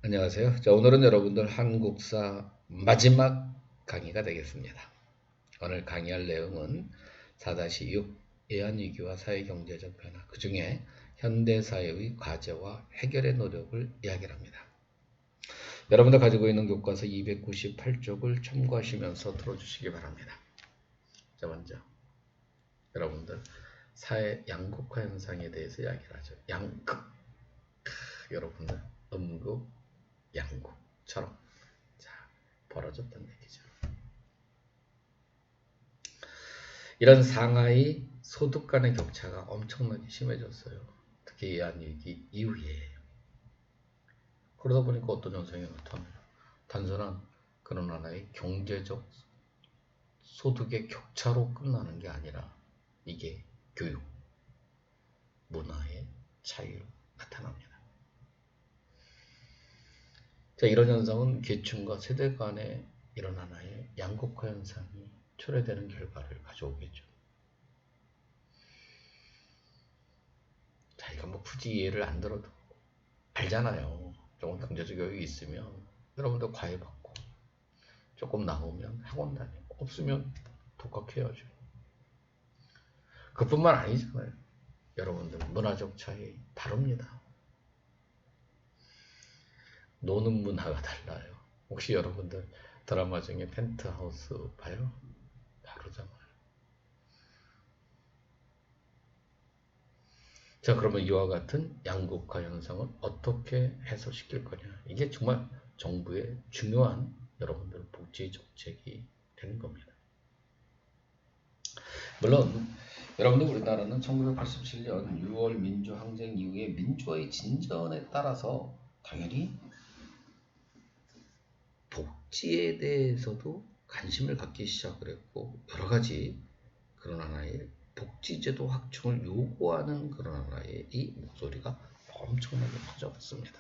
안녕하세요. 자, 오늘은 여러분들 한국사 마지막 강의가 되겠습니다. 오늘 강의할 내용은 4-6 외환위기와 사회경제적 변화, 그 중에 현대사회의 과제와 해결의 노력을 이야기합니다. 여러분들 가지고 있는 교과서 298쪽을 참고하시면서 들어주시기 바랍니다. 자, 먼저 여러분들 사회 양극화 현상에 대해서 이야기를 하죠. 양극, 여러분들 음극, 양극처럼 자 벌어졌던 얘기죠. 이런 상하이 소득 간의 격차가 엄청나게 심해졌어요. 특히 외환위기 이후에. 그러다 보니까 어떤 현상이 나타나요? 단순한 그런 하나의 경제적 소득의 격차로 끝나는 게 아니라 이게 교육, 문화의 차이로 나타납니다. 자, 이런 현상은 계층과 세대 간의 이런 하나의 양극화 현상이 초래되는 결과를 가져오겠죠. 자, 이건 뭐 굳이 이해를 안 들어도 알잖아요. 조금 경제적 여유 있으면 여러분들 과외 받고, 조금 나오면 학원 다니고, 없으면 독학해야죠. 그뿐만 아니잖아요. 여러분들 문화적 차이 다릅니다. 노는 문화가 달라요. 혹시 여러분들 드라마 중에 펜트하우스 봐요? 다르잖아요. 자, 그러면 이와 같은 양극화 현상을 어떻게 해소시킬 거냐. 이게 정말 정부의 중요한 여러분들 복지 정책이 되는 겁니다. 물론 여러분들 우리나라는 1987년 6월 민주항쟁 이후에 민주화의 진전에 따라서 당연히 복지에 대해서도 관심을 갖기 시작을 했고, 여러 가지 그런 하나의 복지제도 확충을 요구하는 그런 하나의 이 목소리가 엄청나게 커져갔습니다.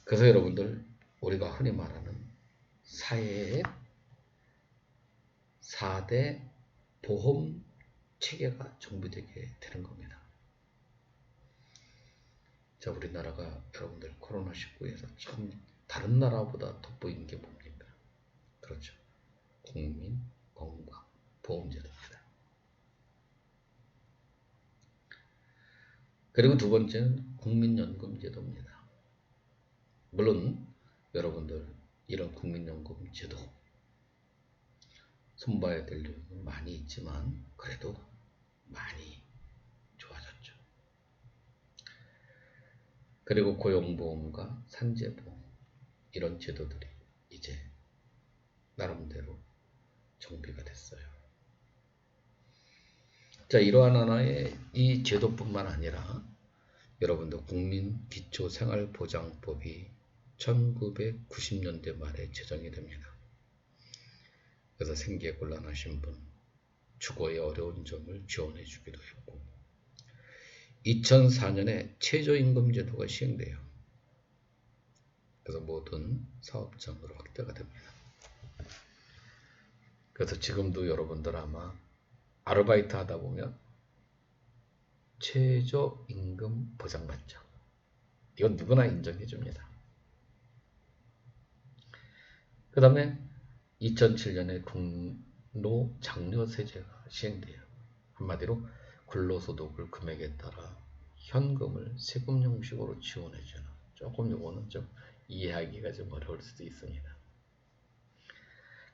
그래서 여러분들 우리가 흔히 말하는 사회의 4대 보험 체계가 정비되게 되는 겁니다. 자, 우리나라가 여러분들 코로나19에서 참 다른 나라보다 돋보이는 게 뭡니까? 그렇죠. 국민 건강 보험제도입니다. 그리고 두 번째는 국민연금제도입니다. 물론 여러분들 이런 국민연금제도 손봐야 될 점은 많이 있지만 그래도 많이 좋아졌죠. 그리고 고용보험과 산재보험 이런 제도들이 이제 나름대로 정비가 됐어요. 자, 이러한 하나의 이 제도뿐만 아니라 여러분들 국민기초생활보장법이 1990년대 말에 제정이 됩니다. 그래서 생계에 곤란하신 분, 주거에 어려운 점을 지원해 주기도 했고, 2004년에 최저임금제도가 시행돼요. 그래서 모든 사업장으로 확대가 됩니다. 그래서 지금도 여러분들 아마 아르바이트 하다 보면 최저임금 보장받죠. 이건 누구나 인정해 줍니다. 그 다음에 2007년에 근로장려세제가 시행돼요. 한마디로 근로소득을 금액에 따라 현금을 세금 형식으로 지원해주는, 조금 요거는 좀 이해하기가 좀 어려울 수도 있습니다.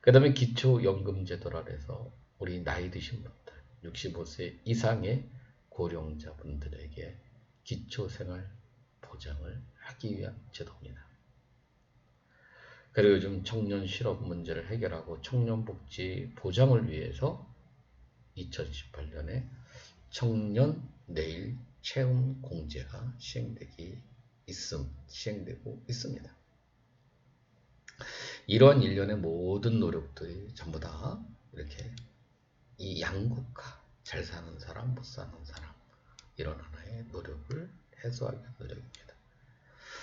그 다음에 기초연금제도라 해서 우리 나이 드신 분들, 65세 이상의 고령자분들에게 기초생활보장을 하기 위한 제도입니다. 그리고 요즘 청년 실업 문제를 해결하고 청년복지 보장을 위해서 2018년에 청년 내일 체험 공제가 시행되고 있습니다. 이러한 일련의 모든 노력들이 전부 다 이렇게 이 양극화, 잘 사는 사람, 못 사는 사람, 이런 하나의 노력을 해소하기 위한 노력입니다.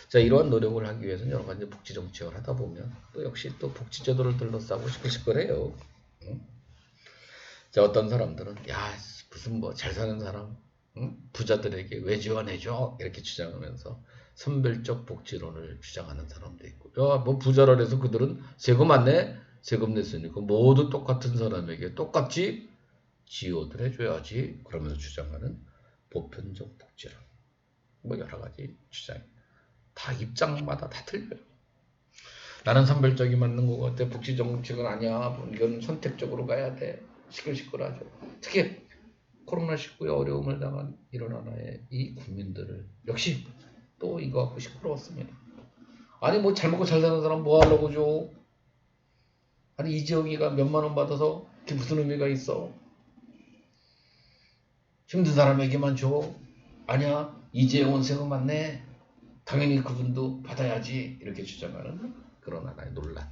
자, 이러한 노력을 하기 위해서는 여러 가지 복지 정책을 하다 보면 또 역시 또 복지제도를 둘러싸고 싶으실 거래요. 응? 자, 어떤 사람들은 야 무슨 뭐 잘 사는 사람 응? 부자들에게 왜 지원해줘? 이렇게 주장하면서 선별적 복지론을 주장하는 사람도 있고, 야, 뭐 부자라 해서 그들은 세금 안 내? 세금 냈으니까 모두 똑같은 사람에게 똑같이 지원을 해줘야지. 그러면서 주장하는 보편적 복지론. 뭐 여러 가지 주장. 다 입장마다 다 틀려요. 나는 선별적이 맞는 것 같아. 복지 정책은 아니야. 뭐 이건 선택적으로 가야 돼. 시끌시끌하죠. 특히 코로나19에 어려움을 당한 이런 하나의 이 국민들을 역시 또 이거 갖고 시끄러웠습니다. 아니 뭐 잘 먹고 잘 사는 사람 뭐 하려고 줘? 아니 이재용이가 몇만 원 받아서 그게 무슨 의미가 있어? 힘든 사람에게만 줘? 아니야 이재용은 세금 안 내? 당연히 그분도 받아야지. 이렇게 주장하는 그런 하나의 논란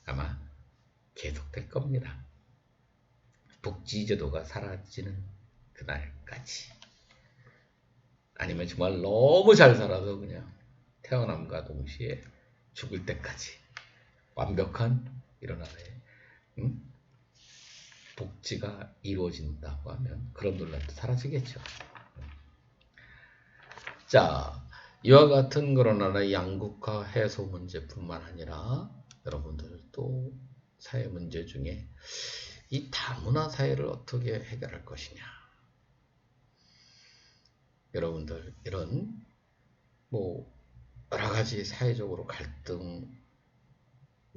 아마 계속될 겁니다. 복지제도가 사라지는 그날까지. 아니면 정말 너무 잘 살아서 그냥 태어남과 동시에 죽을 때까지 완벽한 이런 하나의 복지가 이루어진다고 하면 그런 논란도 사라지겠죠. 자, 이와 같은 그런 하나의 양극화 해소 문제뿐만 아니라 여러분들 또 사회 문제 중에 이 다문화 사회를 어떻게 해결할 것이냐. 여러분들 이런 뭐 여러 가지 사회적으로 갈등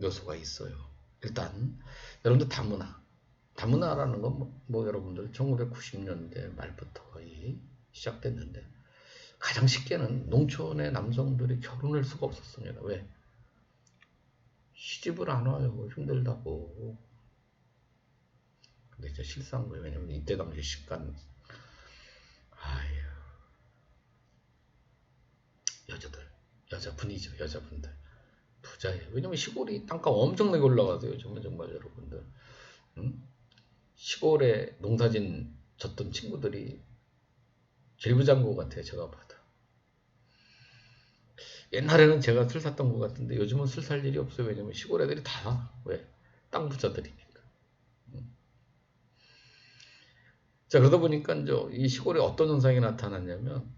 요소가 있어요. 일단 여러분들 다문화라는 건 뭐 여러분들 1990년대 말부터 거의 시작됐는데 가장 쉽게는 농촌의 남성들이 결혼할 수가 없었습니다. 왜? 시집을 안 와요. 힘들다고. 근데 진짜 실수한 거예요. 왜냐면 이때 당시 식간 아유 여자분들 부자예요. 왜냐면 시골이 땅값 엄청나게 올라가세요. 정말 여러분들. 응? 시골에 농사진 졌던 친구들이 제일 부자인 것 같아요. 제가 봐도. 옛날에는 제가 술 샀던 것 같은데 요즘은 술 살 일이 없어요. 왜냐면 시골 애들이 다 사. 왜? 땅 부자들이니까. 자, 그러다 보니까 이제 이 시골에 어떤 현상이 나타났냐면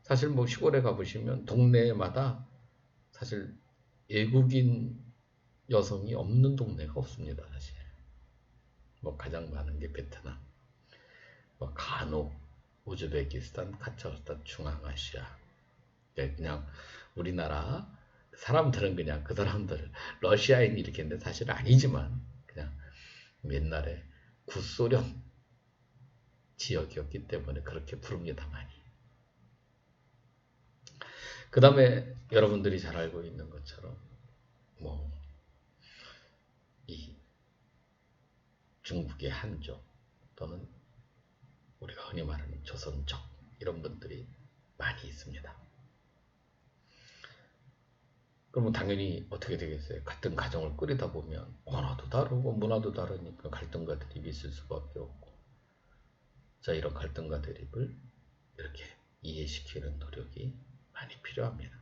사실 뭐 시골에 가보시면 동네마다 사실 외국인 여성이 없는 동네가 없습니다. 사실. 뭐 가장 많은 게 베트남, 뭐 가노, 우즈베키스탄, 카자흐스탄, 중앙아시아. 그냥 우리나라 사람들은 그냥 그 사람들 러시아인 이렇게 했는데 사실 아니지만 그냥 옛날에 구소련 지역이었기 때문에 그렇게 부릅니다 많이. 그 다음에 여러분들이 잘 알고 있는 것처럼 뭐 이 중국의 한족 또는 우리가 흔히 말하는 조선족 이런 분들이 많이 있습니다. 그러면 당연히 어떻게 되겠어요? 같은 가정을 꾸리다 보면 언어도 다르고 문화도 다르니까 갈등과 대립이 있을 수밖에 없고, 자, 이런 갈등과 대립을 이렇게 이해시키는 노력이 많이 필요합니다.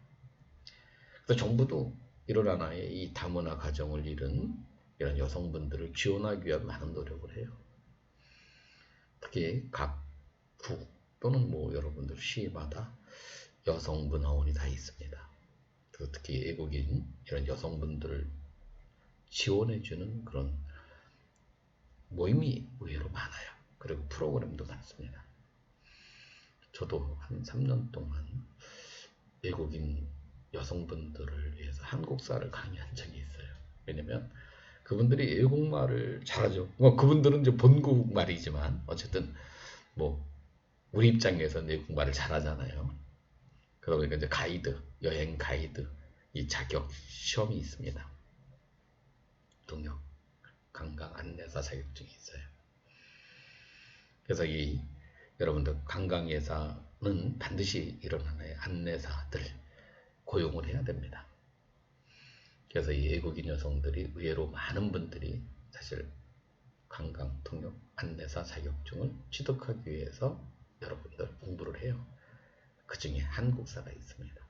그래서 정부도 이런 하나의 이 다문화 가정을 이룬 이런 여성분들을 지원하기 위한 많은 노력을 해요. 특히 각 구 또는 뭐 여러분들 시마다 여성문화원이 다 있습니다. 그리고 특히 외국인 이런 여성분들을 지원해주는 그런 모임이 의외로 많아요. 그리고 프로그램도 많습니다. 저도 한 3년 동안 외국인 여성분들을 위해서 한국사를 강의한 적이 있어요. 왜냐면 그분들이 외국말을 잘하죠. 뭐 그분들은 이제 본국말이지만 어쨌든 뭐 우리 입장에서 외국말을 잘하잖아요. 그러다 보니까 이제 가이드, 여행 가이드 이 자격 시험이 있습니다. 동역 관광 안내사 자격증이 있어요. 그래서 이 여러분들 관광예사는 반드시 이런 하나의 안내사들 고용을 해야 됩니다. 그래서 이 외국인 여성들이 의외로 많은 분들이 사실 관광 통역 안내사 자격증을 취득하기 위해서 여러분들 공부를 해요. 그 중에 한국사가 있습니다.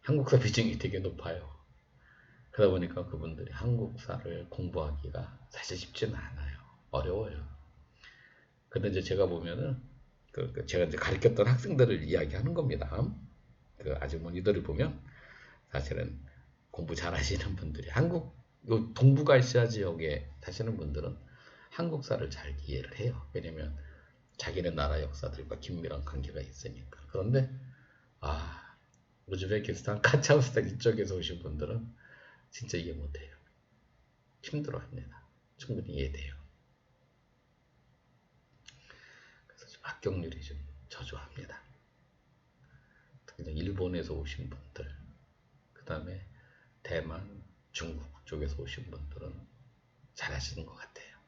한국사 비중이 되게 높아요. 그러다 보니까 그분들이 한국사를 공부하기가 사실 쉽지는 않아요. 어려워요. 근데 이제 제가 보면은 제가 이제 가르쳤던 학생들을 이야기하는 겁니다. 그 아주머니들을 보면 사실은 공부 잘하시는 분들이 한국 요 동북아시아 지역에 사시는 분들은 한국사를 잘 이해를 해요. 왜냐면 자기네 나라 역사들과 긴밀한 관계가 있으니까. 그런데 우즈베키스탄, 카자흐스탄 이쪽에서 오신 분들은 진짜 이해 못해요. 힘들어합니다. 충분히 이해돼요. 그래서 좀 합격률이 좀 저조합니다. 특히 일본에서 오신 분들, 그 다음에 대만, 중국 쪽에서 오신 분들은 잘하시는 것 같아요.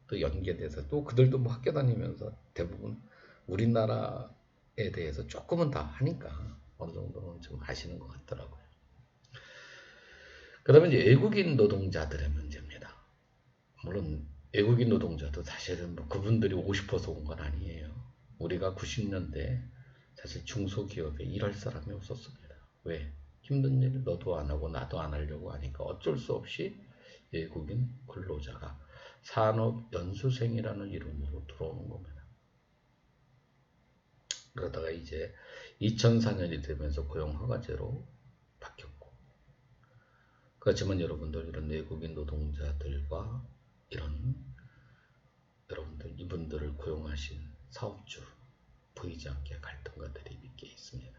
또 연계돼서 또 그들도 뭐 학교 다니면서 대부분 우리나라에 대해서 조금은 다 하니까 어느 정도는 좀 아시는 것 같더라고요. 그 다음에 이제 외국인 노동자들의 문제입니다. 물론 외국인 노동자도 사실은 뭐 그분들이 오고 싶어서 온 건 아니에요. 우리가 90년대 사실 중소기업에 일할 사람이 없었습니다. 왜? 힘든 일 너도 안 하고 나도 안 하려고 하니까 어쩔 수 없이 외국인 근로자가 산업연수생이라는 이름으로 들어오는 겁니다. 그러다가 이제 2004년이 되면서 고용허가제로 바뀌었고, 그렇지만 여러분들 이런 외국인 노동자들과 이런 여러분들 이분들을 고용하신 사업주 보이지 않게 갈등과 대립이 꽤 있습니다.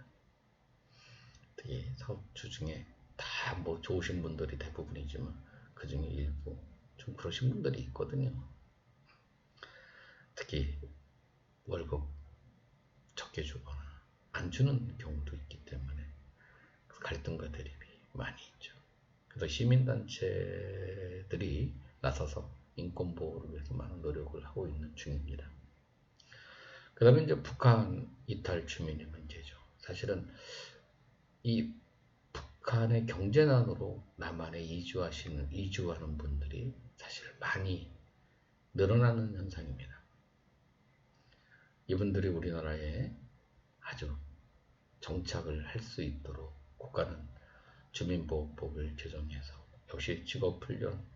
특히 사업주 중에 다 뭐 좋으신 분들이 대부분이지만 그 중에 일부 좀 그러신 분들이 있거든요. 특히 월급 적게 주거나 안 주는 경우도 있기 때문에 갈등과 대립이 많이 있죠. 그래서 시민단체들이 나서서 인권보호를 위해서 많은 노력을 하고 있는 중입니다. 그 다음에 이제 북한 이탈 주민의 문제죠. 사실은 이 북한의 경제난으로 남한에 이주하는 분들이 사실 많이 늘어나는 현상입니다. 이분들이 우리나라에 아주 정착을 할 수 있도록 국가는 주민보호법을 개정해서 역시 직업훈련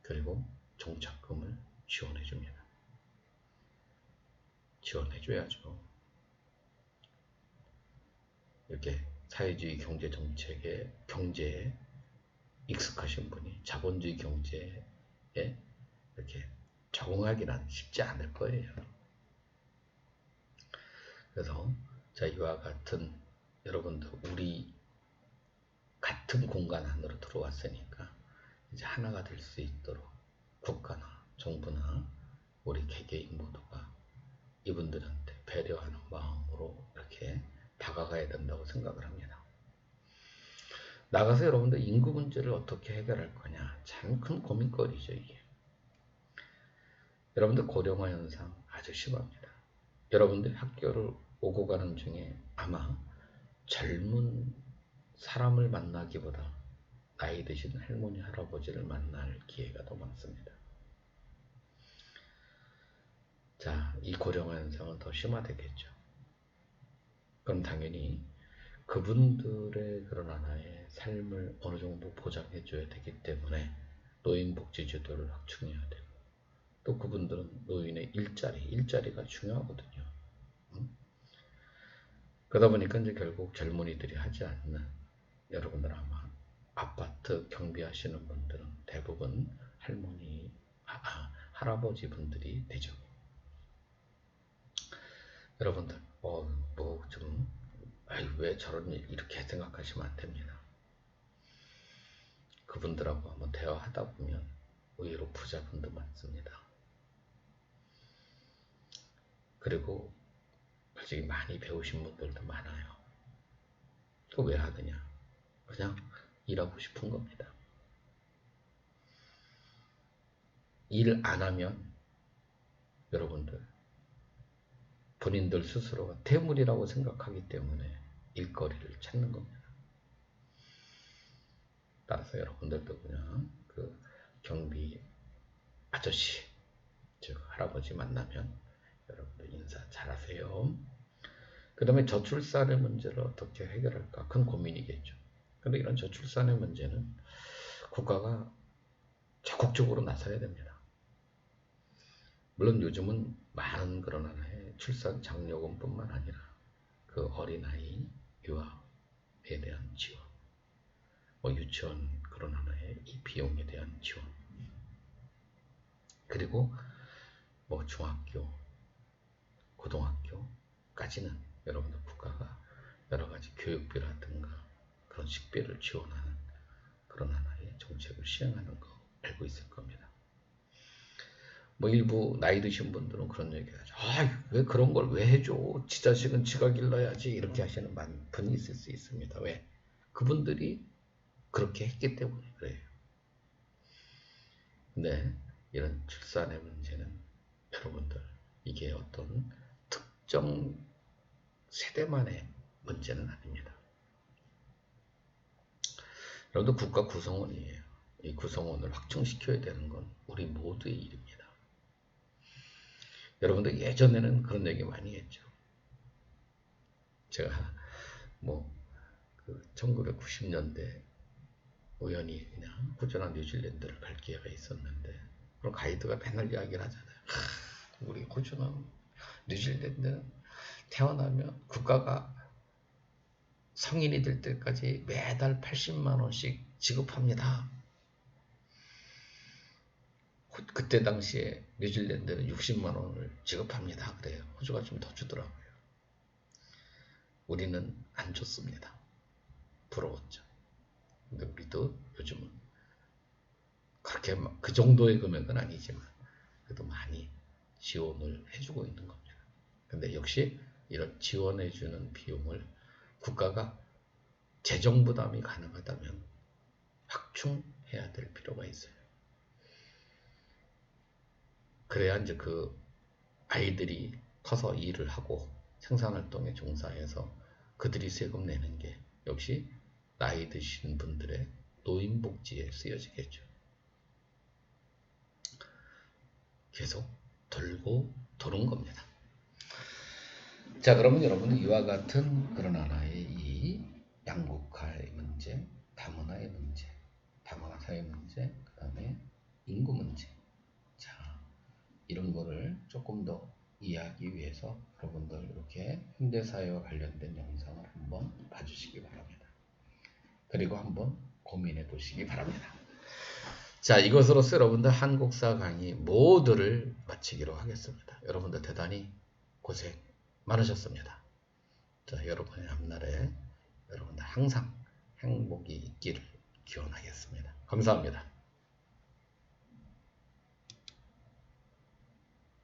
그리고 정착금을 지원해 줍니다. 지원해 줘야죠. 이렇게 사회주의 경제에 익숙하신 분이 자본주의 경제에 이렇게 적응하기는 쉽지 않을 거예요. 그래서 자, 이와 같은 여러분들 우리 같은 공간 안으로 들어왔으니까 이제 하나가 될 수 있도록 국가나 정부나 우리 개개인 모두가 이분들한테 배려하는 마음으로 이렇게 다가가야 된다고 생각을 합니다. 나가서 여러분들 인구 문제를 어떻게 해결할 거냐 참 큰 고민거리죠. 이게 여러분들 고령화 현상 아주 심합니다. 여러분들 학교를 오고 가는 중에 아마 젊은 사람을 만나기보다 나이 드신 할머니 할아버지를 만날 기회가 더 많습니다. 자, 이 고령화 현상은 더 심화되겠죠. 그럼 당연히 그분들의 그런 하나의 삶을 어느 정도 보장해 줘야 되기 때문에 노인복지제도를 확충해야 되고, 또 그분들은 노인의 일자리가 중요하거든요. 그러다 보니까 이제 결국 젊은이들이 하지 않는, 여러분들 아마 아파트 경비하시는 분들은 대부분 할머니, 할아버지 분들이 되죠. 여러분들 왜 저런 일 이렇게 생각하시면 안 됩니다. 그분들하고 한번 대화하다 보면 의외로 부자분도 많습니다. 그리고 솔직히 많이 배우신 분들도 많아요. 그거 왜 하느냐? 그냥 일하고 싶은 겁니다. 일 안 하면 여러분들 본인들 스스로가 태물이라고 생각하기 때문에 일거리를 찾는 겁니다. 따라서 여러분들도 그냥 그 경비 아저씨, 즉 할아버지 만나면 여러분들 인사 잘하세요. 그 다음에 저출산의 문제를 어떻게 해결할까 큰 고민이겠죠. 그런데 이런 저출산의 문제는 국가가 적극적으로 나서야 됩니다. 물론 요즘은 많은 그런 하나의 출산 장려금뿐만 아니라 그 어린아이 유아에 대한 지원, 뭐 유치원 그런 하나의 이 비용에 대한 지원, 그리고 뭐 중학교, 고등학교까지는 여러분들 국가가 여러 가지 교육비라든가 그런 식비를 지원하는 그런 하나의 정책을 시행하는 거 알고 있을 겁니다. 뭐 일부 나이 드신 분들은 그런 얘기 하죠. 아, 왜 그런 걸 왜 해줘? 지 자식은 지가 길러야지. 이렇게 하시는 분이 있을 수 있습니다. 왜? 그분들이 그렇게 했기 때문에 그래요. 근데 이런 출산의 문제는 여러분들 이게 어떤 특정 세대만의 문제는 아닙니다. 여러분들 국가 구성원이에요. 이 구성원을 확충시켜야 되는 건 우리 모두의 일입니다. 여러분들 예전에는 그런 얘기 많이 했죠. 제가 뭐 1990년대 우연히 그냥 호주나 뉴질랜드를 갈 기회가 있었는데 그럼 가이드가 맨날 이야기를 하잖아요. 우리 호주는 뉴질랜드는 태어나면 국가가 성인이 될 때까지 매달 80만 원씩 지급합니다. 그때 당시에 뉴질랜드는 60만 원을 지급합니다. 그래요. 호주가 좀 더 주더라고요. 우리는 안 줬습니다. 부러웠죠. 근데 우리도 요즘은 그렇게 그 정도의 금액은 아니지만 그래도 많이 지원을 해주고 있는 겁니다. 근데 역시 이런 지원해주는 비용을 국가가 재정 부담이 가능하다면 확충해야 될 필요가 있어요. 그래야 이제 그 아이들이 커서 일을 하고 생산활동에 종사해서 그들이 세금 내는 게 역시 나이 드신 분들의 노인복지에 쓰여지겠죠. 계속 돌고 도는 겁니다. 자, 그러면 여러분은 이와 같은 그런 하나의 이 양극화의 문제, 다문화의 문제, 다문화 사회 문제, 그 다음에 인구 문제. 자, 이런 거를 조금 더 이해하기 위해서 여러분들 이렇게 현대사회와 관련된 영상을 한번 봐주시기 바랍니다. 그리고 한번 고민해 보시기 바랍니다. 자, 이것으로서 여러분들 한국사 강의 모두를 마치기로 하겠습니다. 여러분들 대단히 고생 많으셨습니다. 자, 여러분의 앞날에 여러분들 항상 행복이 있기를 기원하겠습니다. 감사합니다.